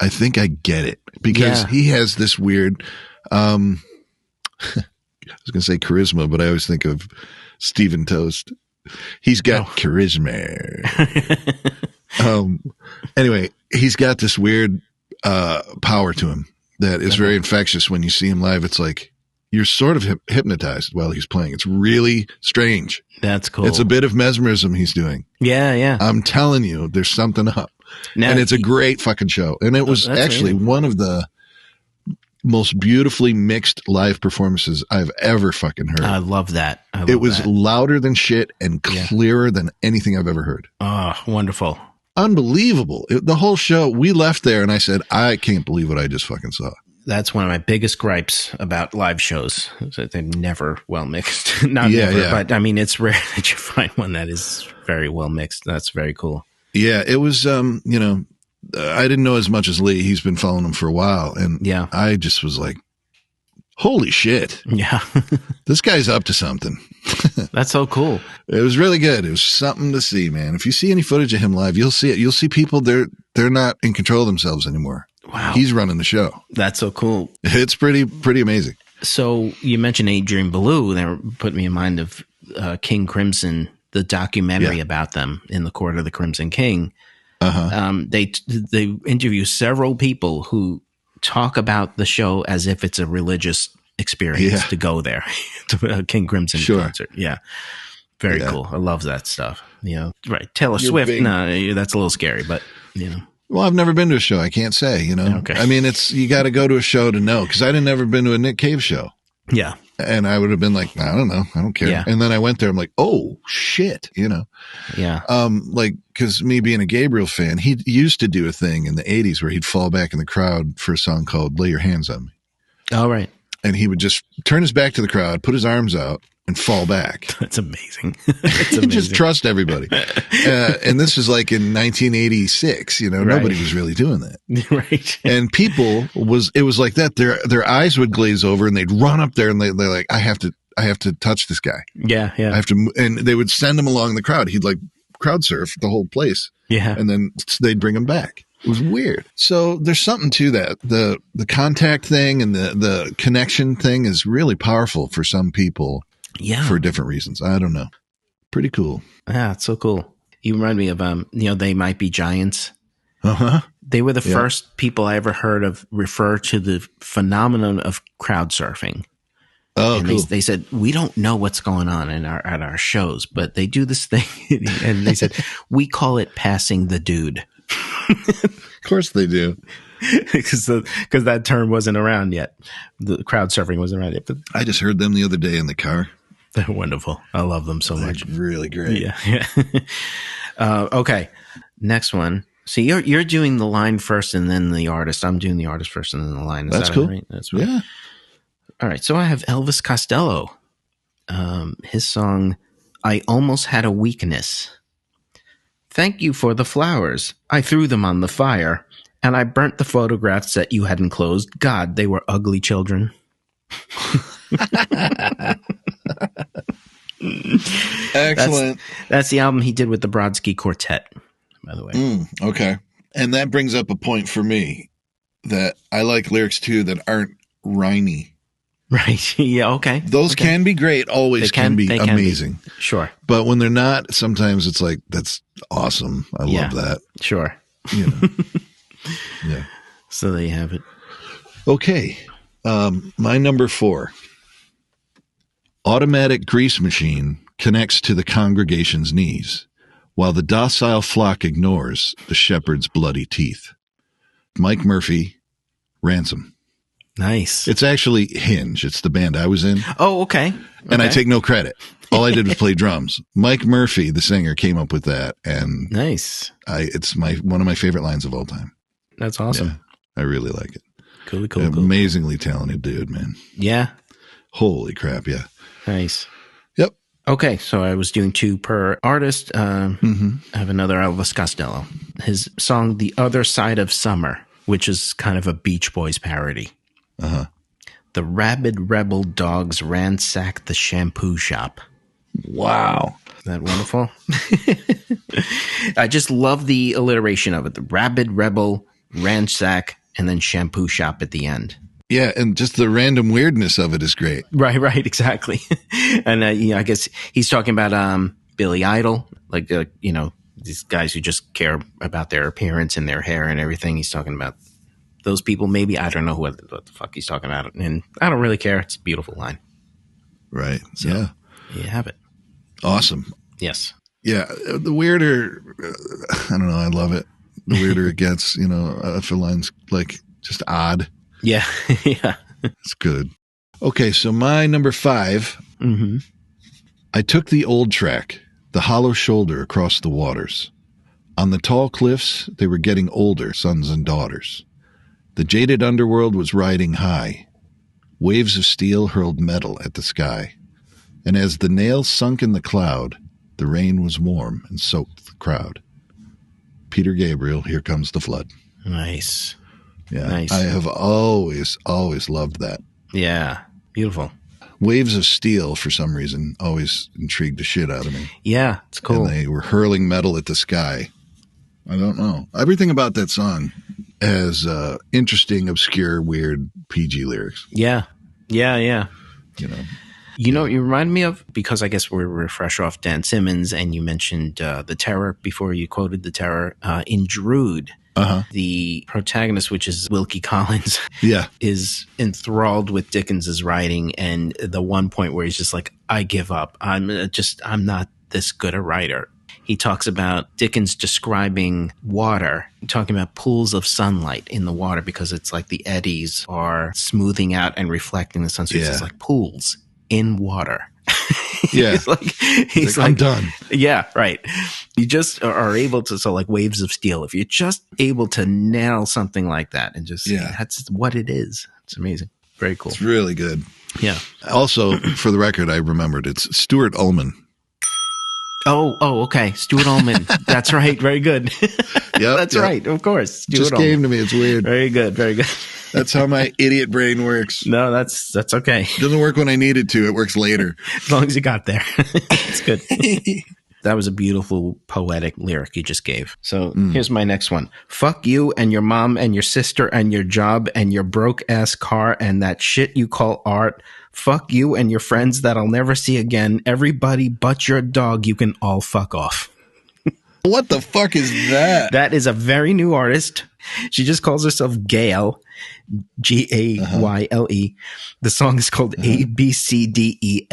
I think I get it, because he has this weird, I was going to say charisma, but I always think of Stephen Toast. He's got charisma. Anyway, he's got this weird power to him that is very infectious. When you see him live, it's like you're sort of hypnotized while he's playing. It's really strange. That's cool. It's a bit of mesmerism he's doing. Yeah, yeah. I'm telling you, there's something up. Now, and it's a great fucking show. And it was actually one of the most beautifully mixed live performances I've ever fucking heard. I love that. It was louder than shit and clearer than anything I've ever heard. Oh, wonderful. Unbelievable. The whole show, we left there and I said, I can't believe what I just fucking saw. That's one of my biggest gripes about live shows. They're never well mixed. Never, but I mean, it's rare that you find one that is very well mixed. That's very cool. Yeah, it was, you know, I didn't know as much as Lee. He's been following him for a while. And I just was like, holy shit. Yeah. This guy's up to something. That's so cool. It was really good. It was something to see, man. If you see any footage of him live, you'll see it. You'll see people, they're not in control of themselves anymore. Wow. He's running the show. That's so cool. It's pretty amazing. So you mentioned Adrian Belew. That put me in mind of King Crimson, the documentary about them in the Court of the Crimson King. They interview several people who talk about the show as if it's a religious experience to go there to a King Crimson concert. Yeah. Very cool. I love that stuff. You know, right. Taylor Swift. No, that's a little scary, but you know. Well, I've never been to a show. I can't say, you know. Okay. I mean, you got to go to a show to know, because I'd never been to a Nick Cave show. Yeah. And I would have been like, I don't know. I don't care. Yeah. And then I went there. I'm like, oh, shit, you know. Yeah. Like, because me being a Gabriel fan, he used to do a thing in the 80s where he'd fall back in the crowd for a song called Lay Your Hands on Me. Oh, right. And he would just turn his back to the crowd, put his arms out, and fall back. That's amazing. That's amazing. Just trust everybody. And this was like in 1986, you know, nobody was really doing that. Right. And it was like that. Their eyes would glaze over and they'd run up there and they're like, I have to touch this guy. Yeah. Yeah. I have to, and they would send him along the crowd. He'd like crowd surf the whole place. Yeah. And then they'd bring them back. It was weird. So there's something to that. The contact thing and the connection thing is really powerful for some people. Yeah. For different reasons. I don't know. Pretty cool. Yeah, it's so cool. You remind me of, They Might Be Giants. Uh-huh. They were the first people I ever heard of refer to the phenomenon of crowd surfing. Oh, and cool. They said, we don't know what's going on at our shows, but they do this thing. And they said, we call it passing the dude. Of course they do. Because that term wasn't around yet. The crowd surfing wasn't around yet. But I just heard them the other day in the car. they're wonderful. I love them so much. Really great. Yeah. Okay. Next one. See, you're doing the line first and then the artist. I'm doing the artist first and then the line. That's cool. Right? That's right. Yeah. All right. So I have Elvis Costello. His song, I Almost Had a Weakness. Thank you for the flowers. I threw them on the fire, and I burnt the photographs that you had enclosed. God, they were ugly children. Excellent. That's the album he did with the Brodsky Quartet, by the way. Okay. And that brings up a point for me that I like lyrics too that aren't rhymy. Right. Yeah. Okay. Those can be great. Always can be amazing. Sure. But when they're not, sometimes it's like, that's awesome. I love that. Sure. You know. Yeah. So there you have it. Okay. My number 4. Automatic grease machine connects to the congregation's knees, while the docile flock ignores the shepherd's bloody teeth. Mike Murphy, Ransom. Nice. It's actually Hinge. It's the band I was in. Oh, okay. And I take no credit. All I did was play drums. Mike Murphy, the singer, came up with that, and nice. It's one of my favorite lines of all time. That's awesome. Yeah, I really like it. Cool. Amazingly talented dude, man. Yeah. Holy crap, yeah. Nice. Yep. Okay, so I was doing 2 per artist. I have another Elvis Costello. His song, The Other Side of Summer, which is kind of a Beach Boys parody. Uh-huh. The rabid rebel dogs ransacked the shampoo shop. Wow. Isn't that wonderful? I just love the alliteration of it. The rabid rebel, ransack, and then shampoo shop at the end. Yeah, and just the random weirdness of it is great. Right, exactly. And I guess he's talking about Billy Idol, like these guys who just care about their appearance and their hair and everything. He's talking about those people. Maybe I don't know what the fuck he's talking about, and I don't really care. It's a beautiful line. Right. So, yeah. You have it. Awesome. Yes. Yeah. The weirder, I don't know. I love it. The weirder it gets, if a line's like just odd. Yeah. Yeah. It's good. Okay. So my number 5, I took the old track, the hollow shoulder across the waters. On the tall cliffs, they were getting older, sons and daughters. The jaded underworld was riding high. Waves of steel hurled metal at the sky. And as the nails sunk in the cloud, the rain was warm and soaked the crowd. Peter Gabriel, Here Comes the Flood. Nice. Yeah. Nice. I have always loved that. Yeah. Beautiful. Waves of steel, for some reason, always intrigued the shit out of me. Yeah. It's cool. And they were hurling metal at the sky. I don't know. Everything about that song has interesting, obscure, weird PG lyrics. Yeah. Yeah. You know what you remind me of? Because I guess we're fresh off Dan Simmons, and you mentioned The Terror before you quoted The Terror. In Drood, the protagonist, which is Wilkie Collins, is enthralled with Dickens's writing, and the one point where he's just like, I give up. I'm not this good a writer. He talks about Dickens describing water, talking about pools of sunlight in the water because it's like the eddies are smoothing out and reflecting the sun. So it's just like pools in water. Yeah. he's like, I'm done. Yeah, right. You just are able to, so like waves of steel, if you're just able to nail something like that and just, that's what it is. It's amazing. Very cool. It's really good. Yeah. Also, for the record, I remembered it's Stuart Ullman. Oh, okay. Stuart Ullman. That's right. Very good. Yeah, that's right. Of course. Stuart just Ullman. came to me. It's weird. Very good. Very good. That's how my idiot brain works. No, that's okay. It doesn't work when I need it to. It works later. As long as you got there. It's good. That was a beautiful poetic lyric you just gave. So here's my next one. Fuck you and your mom and your sister and your job and your broke ass car and that shit you call art. Fuck you and your friends that I'll never see again. Everybody but your dog, you can all fuck off. What the fuck is that? That is a very new artist. She just calls herself Gayle, Gayle. The song is called ABCDEFU.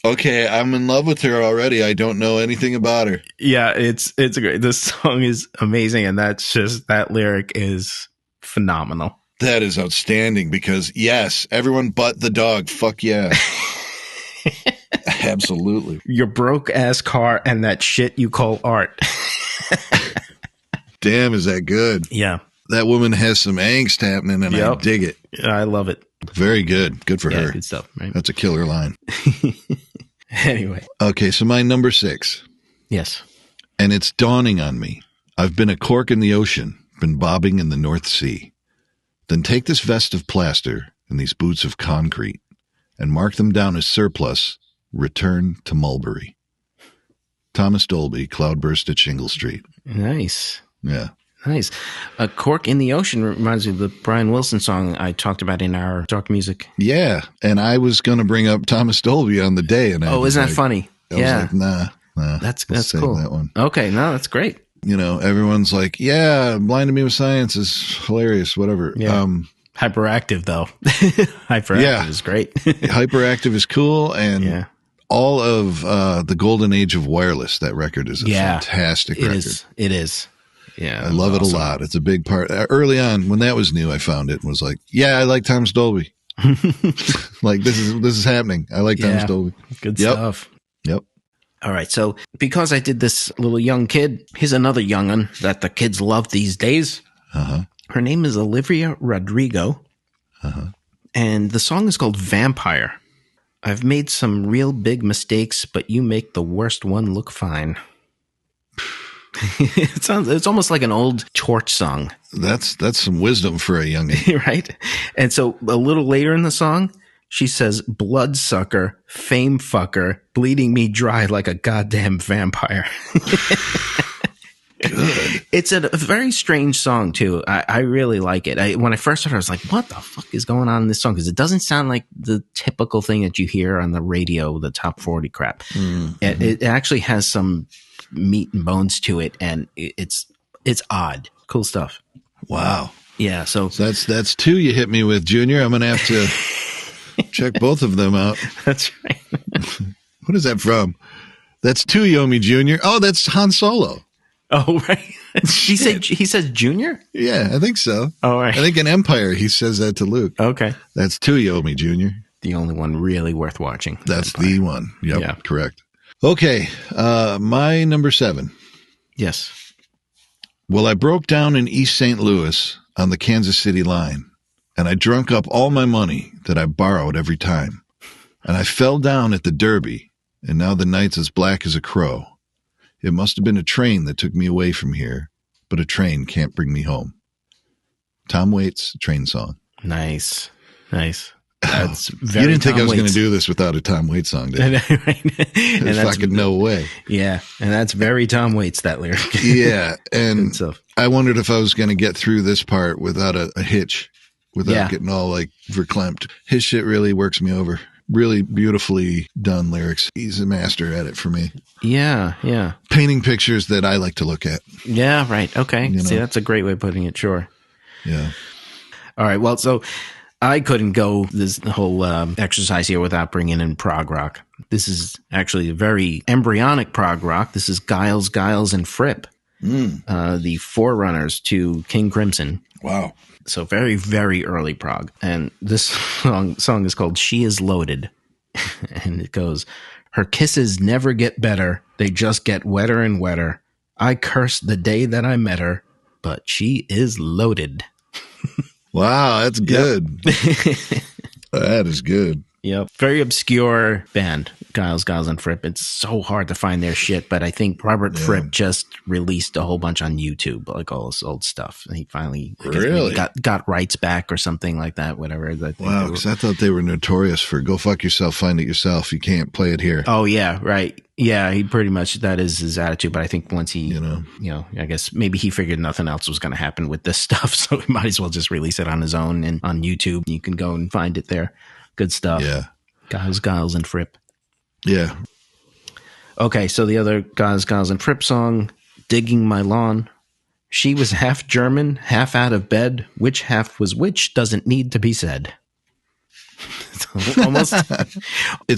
Okay, I'm in love with her already. I don't know anything about her. Yeah, it's great. This song is amazing, and that lyric is phenomenal. That is outstanding because, yes, everyone but the dog. Fuck yeah. Absolutely. Your broke ass car and that shit you call art. Damn, is that good? Yeah. That woman has some angst happening, and I dig it. I love it. Very good. Good for her. Good stuff, right? That's a killer line. Anyway. Okay, so my number 6. Yes. And it's dawning on me. I've been a cork in the ocean, been bobbing in the North Sea. Then take this vest of plaster and these boots of concrete and mark them down as surplus, return to Mulberry. Thomas Dolby, Cloudburst at Shingle Street. Nice. Yeah. Nice. A Cork in the Ocean reminds me of the Brian Wilson song I talked about in our Dark Music. Yeah, and I was going to bring up Thomas Dolby on the day. And isn't that funny? I was like, nah. That's cool. That one. Okay, no, that's great. You know, everyone's like, yeah, Blinded Me with Science is hilarious, whatever. Yeah. Hyperactive, though. Hyperactive is great. Hyperactive is cool, and all of the golden age of wireless, that record is a fantastic record. It is. Yeah, I love it a lot. It's a big part. Early on, when that was new, I found it and was like, yeah, I like Thomas Dolby. Like, this is happening. I like Thomas Dolby. Good stuff. Yep. All right, so because I did this little young kid, here's another young'un that the kids love these days. Her name is Olivia Rodrigo, and the song is called Vampire. I've made some real big mistakes, but you make the worst one look fine. It's almost like an old Torch song. That's some wisdom for a youngin'. Right? And so a little later in the song, she says, bloodsucker, fame fucker, bleeding me dry like a goddamn vampire. Good. It's a very strange song, too. I really like it. When I first heard it, I was like, what the fuck is going on in this song? Because it doesn't sound like the typical thing that you hear on the radio, the top 40 crap. It actually has some meat and bones to it, and it's odd. Cool stuff. Wow. Yeah, so that's 2 you hit me with, Junior. I'm going to have to check both of them out. That's right. What is that from? That's 2 Yomi Junior. Oh, that's Han Solo. Oh, right. He says Junior? Yeah, I think so. Oh, right. I think in Empire he says that to Luke. Okay. That's 2 Yomi Junior. The only one really worth watching. That's Empire. The one. Yep, yeah. Correct. Okay, my number 7. Yes. Well, I broke down in East St. Louis on the Kansas City line, and I drunk up all my money that I borrowed every time. And I fell down at the Derby, and now the night's as black as a crow. It must have been a train that took me away from here, but a train can't bring me home. Tom Waits, Train Song. Nice. That's very. You didn't think Tom I was Waits. going to do this without a Tom Waits song, did you? There's fucking no way. Yeah, and that's very Tom Waits, that lyric. Yeah, and I wondered if I was going to get through this part without a hitch, without getting all like verklempt. His shit really works me over. Really beautifully done lyrics. He's a master at it for me. Yeah. Painting pictures that I like to look at. Yeah, right. Okay. See, that's a great way of putting it, sure. Yeah. All right, well, so I couldn't go this whole exercise here without bringing in prog rock. This is actually a very embryonic prog rock. This is Giles, and Fripp, the forerunners to King Crimson. Wow. So very, very early prog. And this song is called She Is Loaded. And it goes, her kisses never get better. They just get wetter and wetter. I curse the day that I met her, but she is loaded. Wow, that's good. That is good. Yep. Very obscure band, Giles, and Fripp. It's so hard to find their shit, but I think Robert Fripp just released a whole bunch on YouTube, like all this old stuff. And he finally really got rights back or something like that, whatever. Wow, because I thought they were notorious for go fuck yourself, find it yourself. You can't play it here. Oh, yeah, right. Yeah, he pretty much, that is his attitude. But I think once he, I guess maybe he figured nothing else was going to happen with this stuff. So he might as well just release it on his own and on YouTube. You can go and find it there. Good stuff. Yeah. Giles and Fripp. Yeah. Okay, so the other Giles and Fripp song, Digging My Lawn. She was half German, half out of bed. Which half was which doesn't need to be said. It's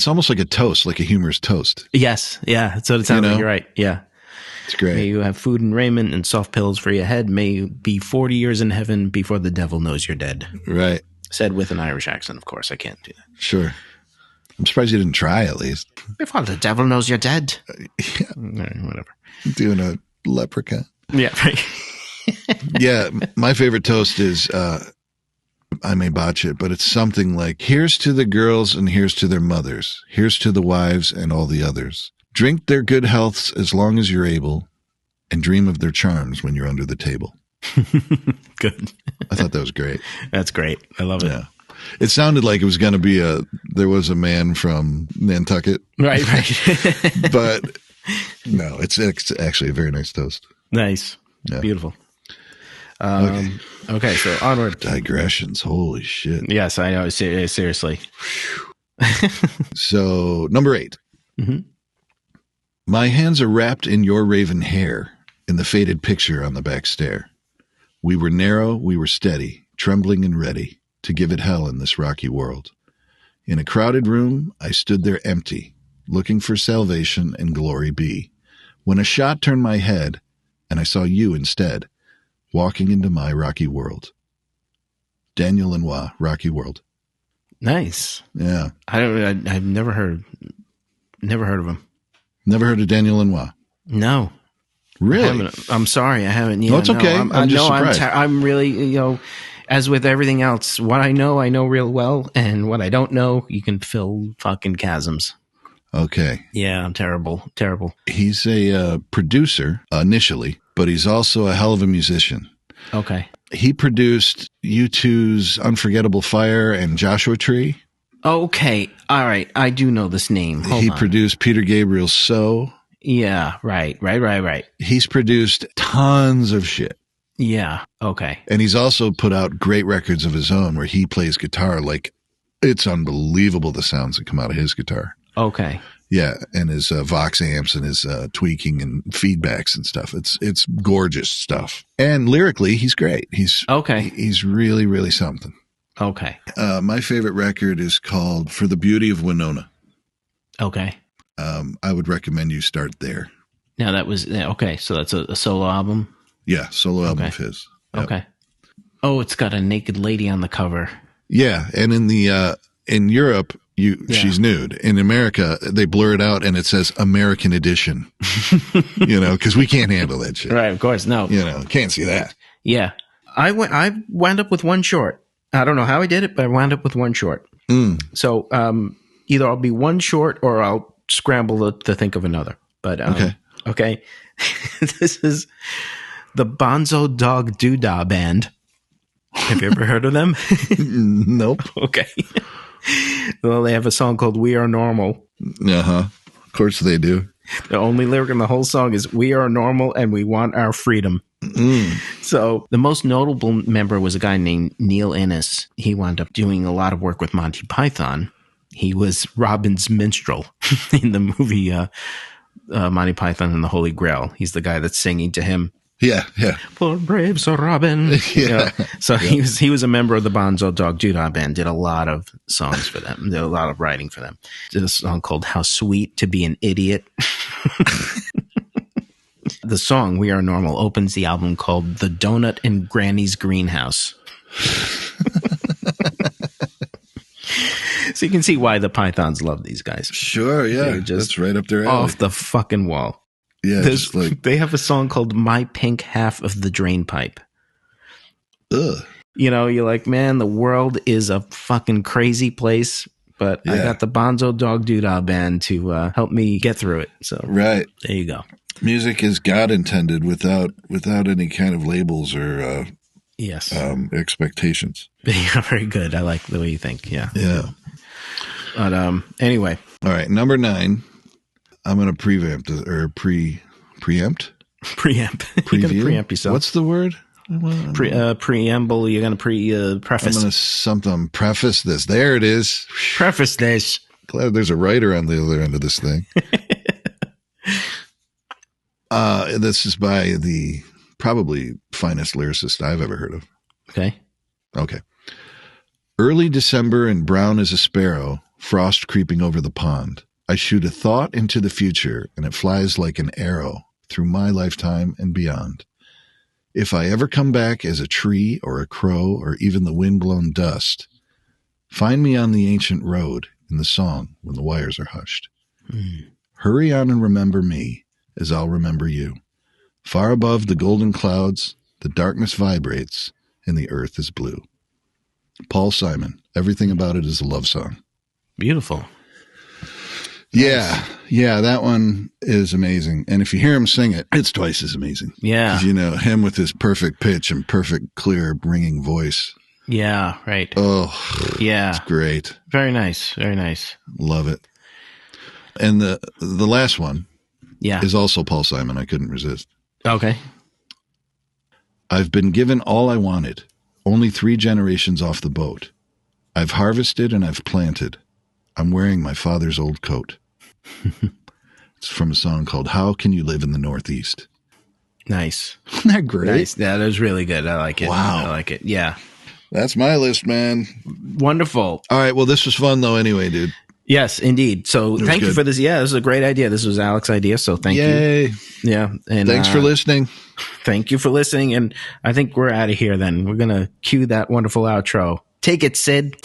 almost like a toast, like a humorous toast. Yes, yeah, that's what it sounds like. You're right, yeah. It's great. May you have food and raiment and soft pillows for your head. May you be 40 years in heaven before the devil knows you're dead. Right. Said with an Irish accent, of course. I can't do that. Sure. I'm surprised you didn't try at least. Before the devil knows you're dead. Yeah. Whatever. Doing a leprechaun. Yeah, right. Yeah, my favorite toast is, I may botch it, but it's something like, here's to the girls and here's to their mothers. Here's to the wives and all the others. Drink their good healths as long as you're able and dream of their charms when you're under the table. Good. I thought that was great. That's great. I love it. Yeah. It sounded like it was going to be there was a man from Nantucket. Right. But no, it's actually a very nice toast. Nice. Yeah. Beautiful. Okay, so onward. Digressions. Holy shit. Yes, I know. Seriously. So, number 8. Mm-hmm. My hands are wrapped in your raven hair in the faded picture on the back stair. We were narrow, we were steady, trembling and ready to give it hell in this rocky world. In a crowded room, I stood there empty, looking for salvation and glory be, when a shot turned my head, and I saw you instead, walking into my rocky world. Daniel Lanois, Rocky World. Nice. Yeah. I've never heard of him. Never heard of Daniel Lanois? No. Really? I'm sorry, I haven't. Yeah, no, it's okay. I'm just surprised. I'm really, as with everything else, what I know real well, and what I don't know, you can fill fucking chasms. Okay. Yeah, I'm terrible. He's a producer initially, but he's also a hell of a musician. Okay. He produced U2's Unforgettable Fire and Joshua Tree. Okay. All right. I do know this name. Hold on. Produced Peter Gabriel's So. Yeah. Right. He's produced tons of shit. Yeah. Okay. And he's also put out great records of his own where he plays guitar. Like, it's unbelievable the sounds that come out of his guitar. Okay. Yeah, and his Vox amps and his tweaking and feedbacks and stuff. It's gorgeous stuff. And lyrically, he's great. He's really, really something. Okay. My favorite record is called For the Beauty of Winona. Okay. I would recommend you start there. Now that was okay. So that's a solo album. Yeah, solo album of his. Yep. Okay. Oh, it's got a naked lady on the cover. Yeah, and in Europe. She's nude. In America, they blur it out and it says American Edition. Because we can't handle that shit. Right, of course, no. Can't see that. Yeah. I wound up with one short. I don't know how I did it, but I wound up with one short. So either I'll be one short or I'll scramble to think of another. But okay. This is the Bonzo Dog Doodah Band. Have you ever heard of them? Nope. Okay. Well, they have a song called We Are Normal. Of course they do. The only lyric in the whole song is We are normal and we want our freedom. So the most notable member was a guy named Neil Innes. He wound up doing a lot of work with Monty Python. He was Robin's minstrel in the movie Monty Python and the Holy Grail. He's the guy that's singing to him. Yeah. Poor brave Sir Robin. Yeah. So he was a member of the Bonzo Dog Doodah Band, did a lot of songs for them, did a lot of writing for them. Did a song called How Sweet to Be an Idiot. The song We Are Normal opens the album called The Donut in Granny's Greenhouse. So you can see why the Pythons love these guys. Sure, yeah. That's right up their alley. Off the fucking wall. Yeah, they have a song called My Pink Half of the Drain Pipe. Ugh. You're like, man, the world is a fucking crazy place, but I got the Bonzo Dog Doodah Band to help me get through it. So right. There you go. Music is God intended without any kind of labels or expectations. Yeah, very good. I like the way you think. Yeah. Yeah. But anyway. All right, number 9. I'm going to preempt. Preamp. Preview? You're going to preempt yourself. What's the word? Preamble. You're going to preface. I'm going to preface this. There it is. Preface this. Glad there's a writer on the other end of this thing. This is by the probably finest lyricist I've ever heard of. Okay. Early December and brown as a sparrow, frost creeping over the pond. I shoot a thought into the future, and it flies like an arrow through my lifetime and beyond. If I ever come back as a tree or a crow or even the wind-blown dust, find me on the ancient road in the song when the wires are hushed. Hurry on and remember me as I'll remember you. Far above the golden clouds, the darkness vibrates, and the earth is blue. Paul Simon. Everything about it is a love song. Beautiful. Yeah. Yeah, that one is amazing. And if you hear him sing it, it's twice as amazing. Yeah. 'Cause, you know, him with his perfect pitch and perfect, clear, ringing voice. Yeah, right. Oh, yeah. It's great. Very nice. Very nice. Love it. And the last one is also Paul Simon. I couldn't resist. Okay. I've been given all I wanted, only 3 generations off the boat. I've harvested and I've planted. I'm wearing my father's old coat. It's from a song called How Can You Live in the Northeast? Nice. Isn't that great? Nice. Yeah, that was really good. I like it. Wow. I like it. Yeah. That's my list, man. Wonderful. All right. Well, this was fun, though, anyway, dude. Yes, indeed. So thank you for this. Yeah, this is a great idea. This was Alec's idea. So thank you. Yeah. And thanks for listening. Thank you for listening. And I think we're out of here then. We're going to cue that wonderful outro. Take it, Sid.